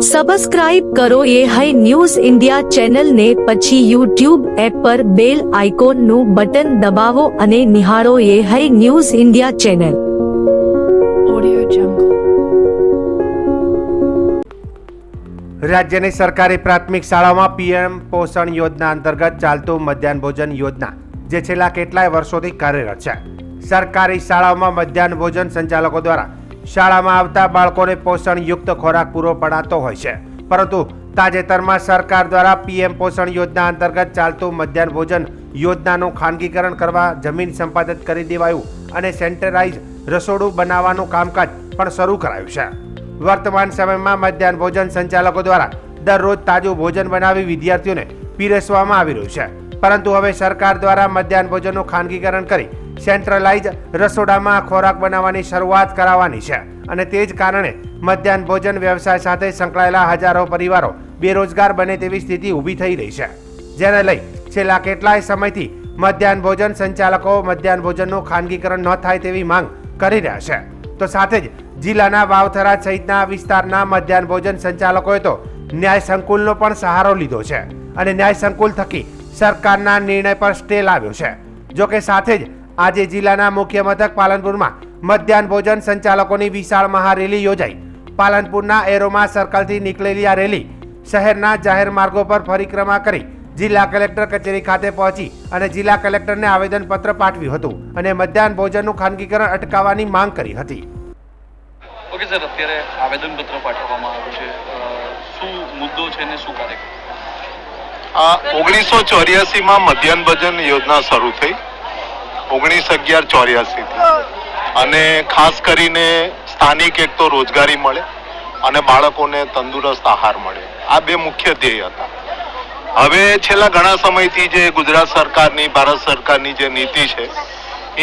Subscribe કરો એ high news India ચેનલને, પછી યુટ્યુબ એપ પર બેલ આઇકોનનું બટન દબાવો અને નિહાળો એ હાઈ ન્યૂઝ ઇન્ડિયા ચેનલ. રાજ્યની સરકારી પ્રાથમિક શાળામાં પીએમ પોષણ યોજના અંતર્ગત ચાલતું મધ્યાહન ભોજન યોજના જે છેલ્લા કેટલાય વર્ષોથી કાર્યરત છે. સરકારી શાળાઓમાં મધ્યાહન ભોજન સંચાલકો દ્વારા શાળામાં આવતા બાળકોને પોષણયુક્ત ખોરાક પૂરો પડાતો હોય છે, પરંતુ તાજેતરમાં સરકાર દ્વારા પીએમ પોષણ યોજના અંતર્ગત ચાલતું મધ્યાહન ભોજન યોજનાનું ખાનગીકરણ કરવા જમીન સંપાદિત કરી દેવાયું અને સેન્ટરાઇઝ રસોડું બનાવવાનું કામકાજ પણ શરૂ કરાયું છે. વર્તમાન સમયમાં મધ્યાહન ભોજન સંચાલકો દ્વારા દરરોજ તાજું ભોજન બનાવી વિદ્યાર્થીઓને પીરસવામાં આવી રહ્યું છે, પરંતુ હવે સરકાર દ્વારા મધ્યાહન ભોજનનું ખાનગીકરણ કરી સેન્ટ્રલાઇઝ રસોડામાં ખોરાક બનાવવાની શરૂઆત કરાવવાની છે અને તે જ કારણે મધ્યાહન ભોજન વ્યવસાય સાથે સંકળાયેલા હજારો પરિવારો બેરોજગાર બને તેવી સ્થિતિ ઊભી થઈ રહી છે, જેને લઈ છેલ્લા કેટલાય સમયથી મધ્યાહન ભોજન સંચાલકો મધ્યાહન ભોજનનું ખાનગીકરણ ન થાય તેવી માંગ કરી રહ્યા છે. તો સાથે જ જિલ્લાના વાવથરા સહિતના વિસ્તારના મધ્યાહન ભોજન સંચાલકોએ તો ન્યાય સંકુલનો પણ સહારો લીધો છે અને ન્યાય સંકુલ થકી સરકારના નિર્ણય પર સ્ટે લાવ્યો છે. જોકે સાથે જ આજે જિલ્લાના મુખ્ય મથક પાલનપુરમાં મધ્યાહન ભોજન સંચાલકોની વિશાળ મહારેલી યોજાઈ. પાલનપુરના એરોમા સર્કલથી નીકળેલી આ રેલી શહેરના જાહેર માર્ગો પર પરિક્રમા કરી જિલ્લા કલેક્ટર કચેરી ખાતે પહોંચી અને જિલ્લા કલેક્ટરને આવેદનપત્ર પાઠવ્યું હતું અને મધ્યાહન ભોજનનું ખાનગીકરણ અટકાવવાની માંગ કરી હતી. ઓકે સર, અત્યારે આવેદનપત્ર પાઠવવામાં આવ્યું છે, શું મુદ્દો છે ને શું કાર્યક્રમ? 1984 માં મધ્યાહન ભોજન યોજના શરૂ થઈ 19/11/84 થી, અને ખાસ કરીને સ્થાનિક એક તો રોજગારી મળે અને બાળકોને તંદુરસ્ત આહાર મળે, આ બે મુખ્ય ધ્યેય હતા. હવે છેલ્લા ઘણા સમયથી જે ગુજરાત સરકારની ભારત સરકારની જે નીતિ છે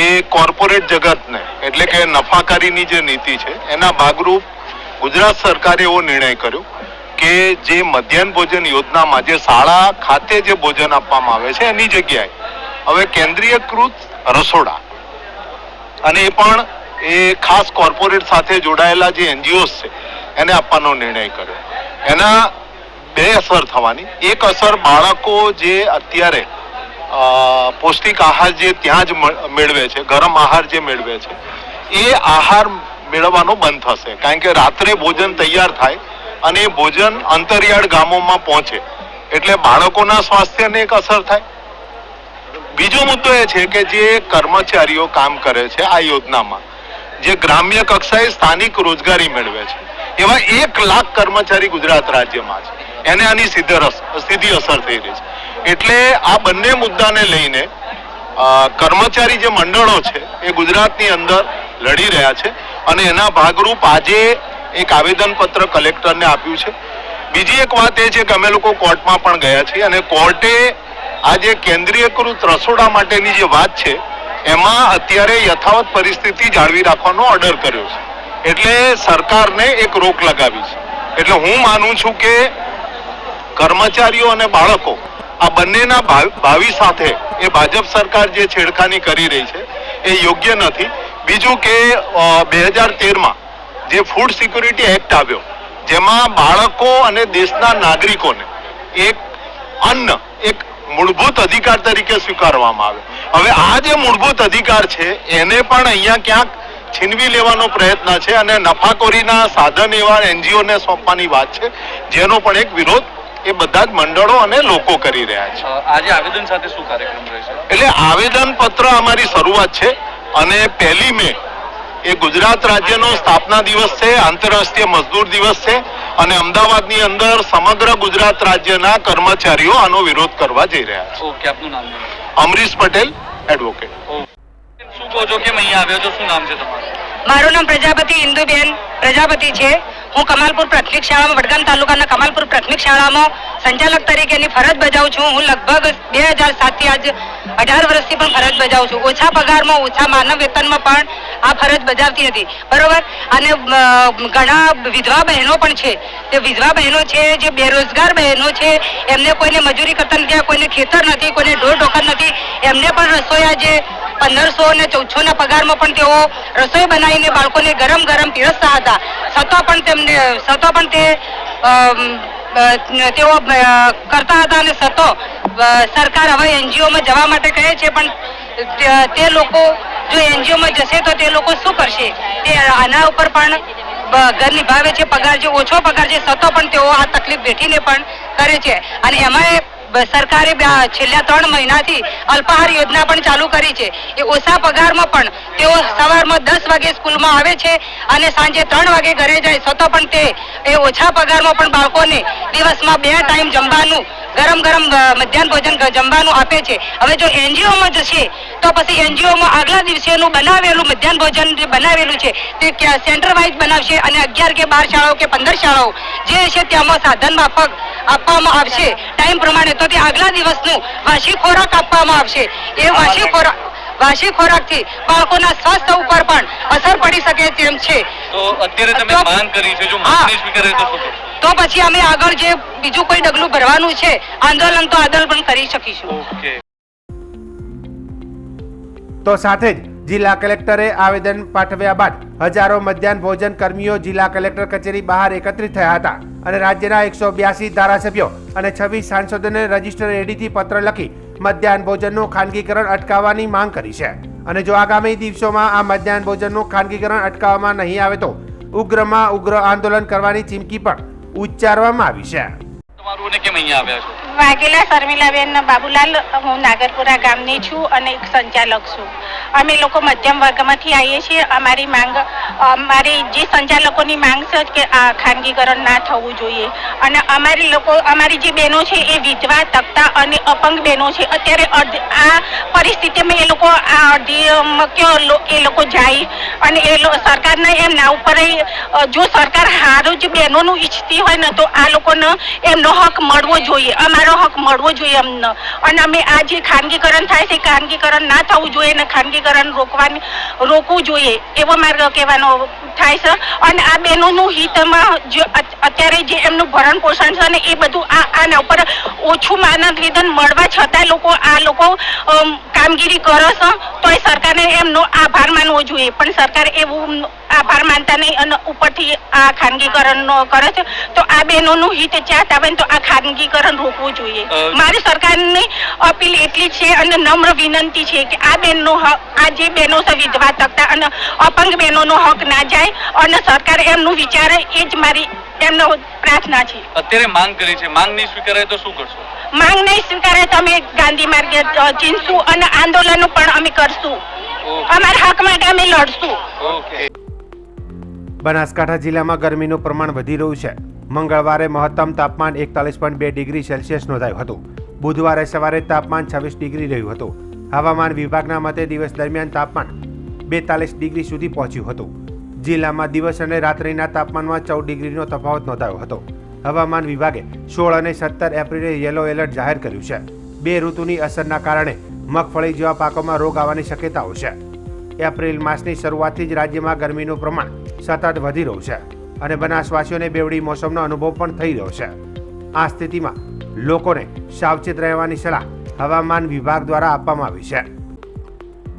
એ કોર્પોરેટ જગતને એટલે કે નફાકારીની જે નીતિ છે એના ભાગરૂપ ગુજરાત સરકારે એવો નિર્ણય કર્યો કે જે મધ્યાહન ભોજન યોજનામાં જે શાળા ખાતે જે ભોજન આપવામાં આવે છે એની જગ્યાએ હવે કેન્દ્રીયકૃત રસોડા, અને એ પણ એ ખાસ કોર્પોરેટ સાથે જોડાયેલા જે એનજીઓસ છે એને આપવાનો નિર્ણય કર્યો. એના બે અસર થવાની. એક અસર, બાળકો જે અત્યારે પૌષ્ટિક આહાર જે ત્યાં જ મેળવે છે, ગરમ આહાર જે મેળવે છે, એ આહાર મેળવવાનો બંધ થશે, કારણ કે રાત્રે ભોજન તૈયાર થાય અને એ ભોજન અંતરિયાળ ગામોમાં પહોંચે એટલે બાળકોના સ્વાસ્થ્યને એક અસર થાય. બીજો મુદ્દો એ છે કે જે કર્મચારીઓ કામ કરે છે આ યોજનામાં, જે ગ્રામ્ય કક્ષાએ સ્થાનિક રોજગારી મેળવે છે, એવા 1 લાખ કર્મચારી ગુજરાત રાજ્યમાં છે, એને આની સીધી અસર થઈ રહી છે. એટલે આ બંને મુદ્દાને લઈને કર્મચારી જે મંડળો છે એ ગુજરાતની અંદર લડી રહ્યા છે અને એના ભાગરૂપ આજે એક આવેદનપત્ર કલેક્ટરને આપ્યું છે. બીજી એક વાત એ છે કે અમે લોકો કોર્ટમાં પણ ગયા છીએ અને કોર્ટે આજે કેન્દ્રીયકૃત રસોડા માટેની જે વાત છે એમાં અત્યારે યથાવત પરિસ્થિતિ જાળવી રાખવાનો ઓર્ડર કર્યો છે, એટલે સરકારને એક રોક લગાવી છે. એટલે હું માનું છું કે કર્મચારીઓ અને બાળકો આ બંનેના ભાવિ સાથે એ ભાજપ સરકાર જે છેડખાની કરી રહી છે એ યોગ્ય નથી. બીજું કે 2013માં જે ફૂડ સિક્યુરિટી એક્ટ આવ્યો, જેમાં બાળકો અને દેશના નાગરિકોને એક અન્ન એક મૂળભૂત અધિકાર તરીકે સ્વીકારવામાં આવ્યો. હવે આ જે મૂળભૂત અધિકાર છે એને પણ અહીંયા ક્યાંક છીનવી લેવાનો પ્રયત્ન છે અને નફાખોરીના સાધન એવા એનજીઓને સોંપવાની વાત છે, જેનો પણ એક વિરોધ એ બધા જ મંડળો અને લોકો કરી રહ્યા છે. આજે આવેદન સાથે શું કાર્યક્રમ રહેશે? એટલે આવેદન પત્ર અમારી શરૂઆત છે અને 1 મે એ ગુજરાત રાજ્યનો સ્થાપના દિવસ છે, આંતરરાષ્ટ્રીય મજદૂર દિવસ છે અને અમદાવાદની અંદર સમગ્ર ગુજરાત રાજ્યના કર્મચારીઓ આનો વિરોધ કરવા જઈ રહ્યા છે. ઓકે, આપનું નામ? અમરીશ પટેલ, એડવોકેટ. શું કહો છો, કેમ અહીંયા આવ્યો છો, શું નામ છે તમારું? મારું નામ પ્રજાપતિ ઇન્દુબેન પ્રજાપતિ છે. હું કમાલપુર પ્રાથમિક શાળામાં, વડગામ તાલુકાના કમાલપુર પ્રાથમિક શાળામાં સંચાલક તરીકેની ફરજ બજાવું છું. હું લગભગ 2007 થી આજ 18 વર્ષથી પણ ફરજ બજાવું છું. ઓછા પગારમાં, ઓછા માનવ વેતનમાં પણ આ ફરજ બજાવતી હતી, બરોબર. અને ઘણા વિધવા બહેનો પણ છે. તે વિધવા બહેનો છે, જે બેરોજગાર બહેનો છે, એમને કોઈને મજૂરી કરતા નથી, કોઈને ખેતર નથી, કોઈને ઢોર ઢોકર નથી, એમને પણ રસોઈયા જે 1500 અને 1400 ના પગારમાં પણ તેઓ રસોઈ બનાવી આણીને બાળકોને ગરમ ગરમ પીરસતા હતા. છતાં પણ તેઓ કરતા હતા અને સરકાર હવે એનજીઓમાં જવા માટે કહે છે, પણ તે લોકો જો એનજીઓમાં જશે તો તે લોકો શું કરશે? તે આના ઉપર પણ ઘર નિભાવે છે. પગાર જે ઓછો પગાર છે છતાં પણ તેઓ આ તકલીફ વેઠીને પણ કરે છે. અને એમાં સરકારે છેલ્લા 3 મહિનાથી અલ્પાહાર યોજના પણ ચાલુ કરી છે. એ ઓછા પગારમાં પણ તેઓ સવારમાં 10 વાગે સ્કૂલમાં આવે છે અને સાંજે 3 વાગે ઘરે જાય, છતાં પણ તે એ ઓછા પગારમાં પણ બાળકોને દિવસમાં 2 ટાઈમ જમવાનું ગરમ ગરમ મધ્યાહન ભોજન જમવાનું આપે છે. હવે જો એનજીઓમાં જશે તો પછી એનજીઓમાં આગલા દિવસેનું બનાવેલું મધ્યાહન ભોજન જે બનાવેલું છે તે સેન્ટર વાઇઝ બનાવશે અને 11 કે 12 શાળાઓ કે 15 શાળાઓ જે છે તેમાં સાધન માફક આપવામાં આવશે ટાઈમ પ્રમાણે. તો તે આગલા દિવસનું વાર્ષિક ખોરાક આપવામાં આવશે. એ વાર્ષિક ખોરાકથી બાળકોના સ્વાસ્થ્ય ઉપર પણ અસર પડી શકે તેમ છે. તો અત્યારે તમે માંગ કરી છે, જો માંગ નહીં સ્વીકારે તો શું કરશો? તો પછી અમે આગળ જે બીજું કોઈ ડગલું ભરવાનું છે આંદોલન પણ કરી શકીશું. ઓકે. તો સાથે જ જિલ્લા કલેક્ટરે આવેદન પાઠવ્યા બાદ હજારો મધ્યાહન ભોજન કર્મીઓ જિલ્લા કલેક્ટર કચેરી બહાર એકત્રિત થયા હતા અને રાજ્યના 182 ધારાસભ્યો અને 26 સાંસદોને રજીસ્ટર એડીથી પત્ર લખી મધ્યાહન ભોજનનું ખાનગીકરણ અટકાવવાની માંગ કરી છે. અને જો આગામી દિવસોમાં આ મધ્યાહન ભોજનનું ખાનગીકરણ અટકાવવામાં નહીં આવે તો ઉગ્રમાં ઉગ્ર આંદોલન કરવાની ચીમકી પણ ઉચ્ચારવામાં આવી છે. તમારું ને કેમ અહીંયા આવ્યા છો? વાઘેલા શર્મિલાબેન બાબુલાલ, હું નાગરપુરા ગામની છું અને એક સંચાલક છું. અમે લોકો મધ્યમ વર્ગમાંથી આવીએ છીએ. અમારી જે સંચાલકોની માંગ છે કે આ ખાનગીકરણ ના થવું જોઈએ. અને અમારી જે બહેનો છે એ વિધવા, તકતા અને અપંગ બહેનો છે. અત્યારે આ પરિસ્થિતિમાં એ લોકો એ લોકો જાય અને સરકારના એમના ઉપર જો સરકાર સારું જ બહેનોનું ઈચ્છતી હોય ને તો આ લોકોને એમનો હક મળવો જોઈએ, અમારો હક મળવો જોઈએ અમને. અને અમે આ જે ખાનગીકરણ થાય છે ખાનગીકરણ ના થવું જોઈએ અને ખાનગીકરણ રોકવું જોઈએ એવો મારો કહેવાનો થાય છે. અને આ બહેનોનું હિતમાં અત્યારે જે એમનું ભરણ પોષણ છે ને એ બધું આના ઉપર ઓછું માનદ વેતન મળવા છતાં આ લોકો કામગીરી કરે છે તો એ સરકારને એમનો આભાર માનવો જોઈએ. પણ સરકાર એવું આભાર માનતા નહીં અને ઉપરથી આ ખાનગીકરણ કરે છે. તો આ બહેનોનું હિત ચાહતા હોય તો આ ખાનગીકરણ રોકવું જોઈએ. મારી સરકારની અપીલ એટલી છે અને નમ્ર વિનંતી છે કે આ જે બહેનો છે વિધવા, તકતા અને અપંગ બહેનોનો હક ના જાય અને સરકાર એમનું વિચારે એ જ મારી એમનો પ્રાર્થના છે. અત્યારે માંગ કરી છે, માંગ નહીં સ્વીકારે તો શું કરશો? માંગ નહીં સ્વીકારે તો અમે ગાંધી માર્ગે ચીનશું અને આંદોલનો પણ અમે કરશું. અમારા હક માટે અમે લડશું. ઓકે. બનાસકાંઠા જિલ્લામાં ગરમીનું પ્રમાણ વધી રહ્યું છે. મંગળવારે મહત્તમ તાપમાન 41.2 ડિગ્રી સેલ્સિયસ નોંધાયું હતું. બુધવારે સવારે તાપમાન 26 ડિગ્રી રહ્યું હતું. હવામાન વિભાગના મતે દિવસ દરમિયાન તાપમાન 42 ડિગ્રી સુધી પહોંચ્યું હતું. જિલ્લામાં દિવસ અને રાત્રિના તાપમાનમાં 14 ડિગ્રીનો તફાવત નોંધાયો હતો. હવામાન વિભાગે 16 અને 17 એપ્રિલે યલો એલર્ટ જાહેર કર્યું છે. 2 ઋતુની અસરના કારણે મગફળી જેવા પાકોમાં રોગ આવવાની શક્યતાઓ છે. એપ્રિલ માસની શરૂઆતથી જ રાજ્યમાં ગરમીનું પ્રમાણ સતત વધી રહ્યું છે અને બનાસવાસીઓને બેવડી મોસમનો અનુભવ પણ થઈ રહ્યો છે. આ સ્થિતિમાં લોકોને સાવચેત રહેવાની સલાહ હવામાન વિભાગ દ્વારા આપવામાં આવી છે.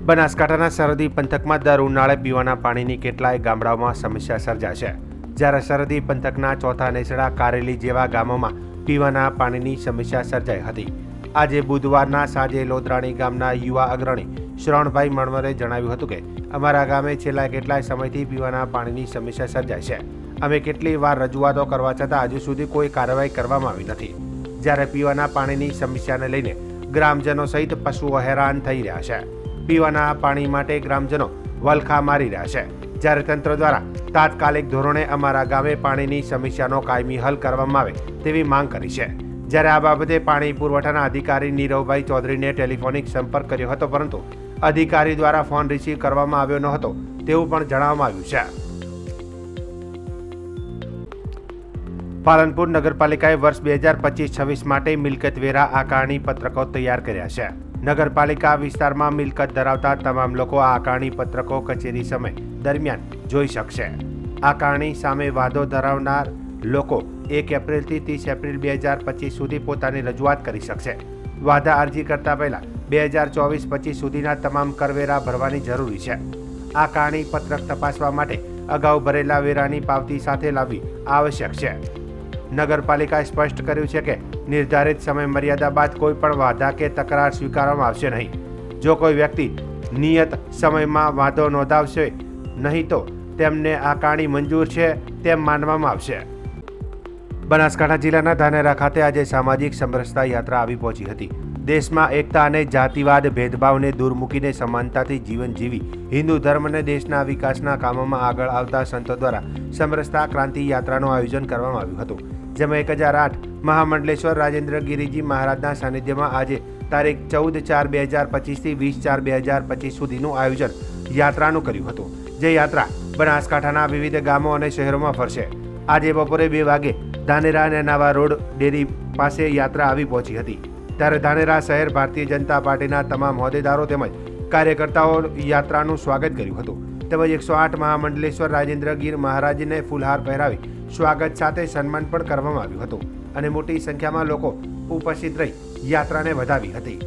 બનાસકાંઠાના સરહદી પંથકમાં દર ઉનાળે પીવાના પાણીની કેટલાય ગામડાઓમાં સમસ્યા સર્જાશે. જ્યારે સરહદી પંથકના ચોથા નેસડા, કારેલી જેવા ગામોમાં પીવાના પાણીની સમસ્યા સર્જાઈ હતી. આજે બુધવારના સાંજે લોધરાણી ગામના યુવા અગ્રણી શ્રવણભાઈ મણવરે જણાવ્યું હતું કે અમારા ગામે છેલ્લા કેટલાય સમયથી પીવાના પાણીની સમસ્યા સર્જાય છે. અમે કેટલી વાર રજૂઆતો કરવા છતાં હજુ સુધી કોઈ કાર્યવાહી કરવામાં આવી નથી. જ્યારે પીવાના પાણીની સમસ્યાને લઈને ગ્રામજનો સહિત પશુઓ હેરાન થઈ રહ્યા છે. પીવાના પાણી માટે ગ્રામજનો વલખા મારી રહ્યા છે. જ્યારે તંત્ર દ્વારા તાત્કાલિક ધોરણે અમારા ગામે પાણીની સમસ્યાનો કાયમી હલ કરવામાં આવે તેવી માંગ કરી છે. જ્યારે આ બાબતે પાણી પુરવઠાના અધિકારી નીરવભાઈ ચૌધરીને ટેલિફોનિક સંપર્ક કર્યો હતો, પરંતુ અધિકારી દ્વારા ફોન રિસીવ કરવામાં આવ્યો ન હતો તેવું પણ જણાવવામાં આવ્યું છે. પાલનપુર નગરપાલિકાએ વર્ષ 2025-26 માટે મિલકત વેરા આકારણી પત્રકો તૈયાર કર્યા છે. નગરપાલિકા વિસ્તારમાં મિલકત ધરાવતા તમામ લોકો આ આકારણી પત્રકો કચેરી સમય દરમિયાન જોઈ શકશે. આકારણી સામે વાંધો ધરાવનાર લોકો 1 એપ્રિલથી 30 એપ્રિલ 2025 સુધી પોતાની રજૂઆત કરી શકશે. વાંધા અરજી કરતા પહેલા 2024-25 સુધીના તમામ કરવેરા ભરવાની જરૂરી છે. આ કારણી પત્રક તપાસવા માટે અગાઉ ભરેલા વેરાની પાવતી સાથે લાવવી આવશ્યક છે. નગરપાલિકાએ સ્પષ્ટ કર્યું છે કે નિર્ધારિત સમય મર્યાદા બાદ કોઈ પણ વાંધા કે તકરાર સ્વીકારવામાં આવશે નહીં. જો કોઈ વ્યક્તિ નિયત સમયમાં વાંધો નોંધાવશે નહીં તો તેમને આ કારણી મંજૂર છે તેમ માનવામાં આવશે. બનાસકાંઠા જિલ્લાના ધાનેરા ખાતે આજે સામાજિક સમરસતા યાત્રા આવી પહોંચી હતી. દેશમાં એકતા અને જાતિવાદ ભેદભાવને દૂર મૂકીને સમાનતાથી જીવન જીવી હિન્દુ ધર્મ અને દેશના વિકાસના કામોમાં આગળ આવતા સંતો દ્વારા સમરસતા ક્રાંતિ યાત્રાનું આયોજન કરવામાં આવ્યું હતું. જેમાં 1008 મહામંડલેશ્વર રાજેન્દ્ર ગિરિજી મહારાજના સાનિધ્યમાં આજે તારીખ 14/4/2025 થી 20/4/2025 સુધીનું આયોજન યાત્રાનું કર્યું હતું. જે યાત્રા બનાસકાંઠાના વિવિધ ગામો અને શહેરોમાં ફરશે. આજે બપોરે 2 વાગે ધાનેરા અને નવા રોડ ડેરી પાસે યાત્રા આવી પહોંચી હતી. ત્યારે ધાનેરા શહેર ભારતીય જનતા પાર્ટીના તમામ હોદ્દેદારો તેમજ કાર્યકર્તાઓ યાત્રાનું સ્વાગત કર્યું હતું. તેમજ 108 મહામંડલેશ્વર રાજેન્દ્ર ગીર મહારાજને ફૂલહાર પહેરાવી સ્વાગત સાથે સન્માન પણ કરવામાં આવ્યું હતું અને મોટી સંખ્યામાં લોકો ઉપસ્થિત રહી યાત્રાને વધાવી હતી.